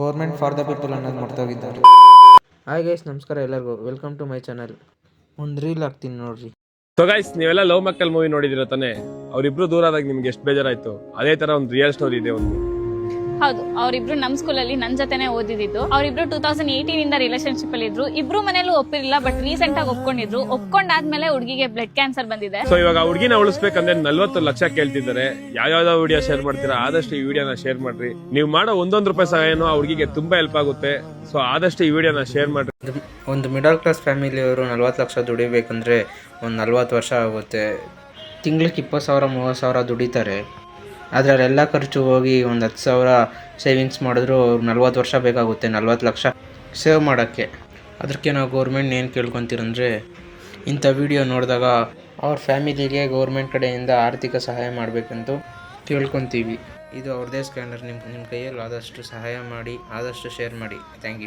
Government for the people ಅನ್ನೋದು ಮರ್ತೋಗಿದ್ದಾರೆ. Hi guys, ನಮಸ್ಕಾರ ಎಲ್ಲರಿಗೂ. Welcome to my channel. ಒಂದು ರೀಲ್ ಹಾಕ್ತೀನಿ ನೋಡ್ರಿ. ಸೊ ಗೈಸ್, ನೀವೆಲ್ಲ ಲವ್ ಮಕ್ಕಲ್ ಮೂವಿ ನೋಡಿದಿರ ತಾನೆ? ಅವ್ರಿಬ್ರು ದೂರ ಆದಾಗ ನಿಮ್ಗೆ ಎಷ್ಟು ಬೇಜಾರಾಯ್ತು? ಅದೇ ತರ ಒಂದು ರಿಯಲ್ ಸ್ಟೋರಿ ಇದೆ ಒಂದು. ಹೌದು, ಅವರಿಬ್ರು ನಮ್ ಸ್ಕೂಲಲ್ಲಿ ನನ್ ಜೊತೆನೆ ಓದಿದ್ದು. ಅವರಿಬ್ರು 2018 ಇಂದ ರಿಲೇಶನ್ಶಿಪ್ ಅಲ್ಲಿ ಇದ್ರು. ಇಬ್ರು ಮನೇಲೂ ಒಪ್ಪಿರಲಿಲ್ಲ, ಬಟ್ ರೀಸೆಂಟ್ ಆಗಿ ಒಪ್ಕೊಂಡಿದ್ರು. ಒಪ್ಕೊಂಡಾದ್ಮೇಲೆ ಹುಡುಗಿಗೆ ಬ್ಲಡ್ ಕ್ಯಾನ್ಸರ್ ಬಂದಿದೆ. ಸೊ ಇವಾಗ ಹುಡುಗಿನ ಉಳಿಸ್ಬೇಕಂದ್ರೆ 40 ಲಕ್ಷ ಕೇಳ್ತಿದ್ದಾರೆ. ಯಾವ್ಯಾವ್ದೋ ವಿಡಿಯೋ ಶೇರ್ ಮಾಡ್ತೀರಾ, ಆದಷ್ಟು ಈ ವಿಡಿಯೋನ ಶೇರ್ ಮಾಡ್ರಿ. ನೀವು ಮಾಡೋ ಒಂದೊಂದು ರೂಪಾಯಿ ಸಹಾಯನೂ ಆ ಹುಡುಗಿಗೆ ತುಂಬಾ ಹೆಲ್ಪ್ ಆಗುತ್ತೆ. ಸೊ ಆದಷ್ಟು ಈ ವಿಡಿಯೋನ ಶೇರ್ ಮಾಡ್ರಿ. ಒಂದು ಮಿಡಲ್ ಕ್ಲಾಸ್ ಫ್ಯಾಮಿಲಿಯವರು 40 ಲಕ್ಷ ದುಡಿಬೇಕಂದ್ರೆ ಒಂದು 40 ವರ್ಷ ಆಗುತ್ತೆ. ತಿಂಗ್ಳಿಗೆ 20,000 30,000 ದುಡಿತಾರೆ. ಅದರಲ್ಲೆಲ್ಲ ಖರ್ಚು ಹೋಗಿ ಒಂದು 10,000 ಸೇವಿಂಗ್ಸ್ ಮಾಡಿದ್ರು 40 ವರ್ಷ ಬೇಕಾಗುತ್ತೆ 40 ಲಕ್ಷ ಸೇವ್ ಮಾಡೋಕ್ಕೆ. ಅದಕ್ಕೆ ನಾವು ಗೌರ್ಮೆಂಟ್ ಏನು ಕೇಳ್ಕೊತೀರಂದರೆ, ಇಂಥ ವಿಡಿಯೋ ನೋಡಿದಾಗ ಅವ್ರ ಫ್ಯಾಮಿಲಿಗೆ ಗೌರ್ಮೆಂಟ್ ಕಡೆಯಿಂದ ಆರ್ಥಿಕ ಸಹಾಯ ಮಾಡಬೇಕಂತ ಕೇಳ್ಕೊತೀವಿ. ಇದು ಅವ್ರದ್ದೇ ಸ್ಕ್ಯಾನರ್. ನಿಮ್ಮ ಕೈಯಲ್ಲಿ ಆದಷ್ಟು ಸಹಾಯ ಮಾಡಿ, ಆದಷ್ಟು ಶೇರ್ ಮಾಡಿ. Thank you.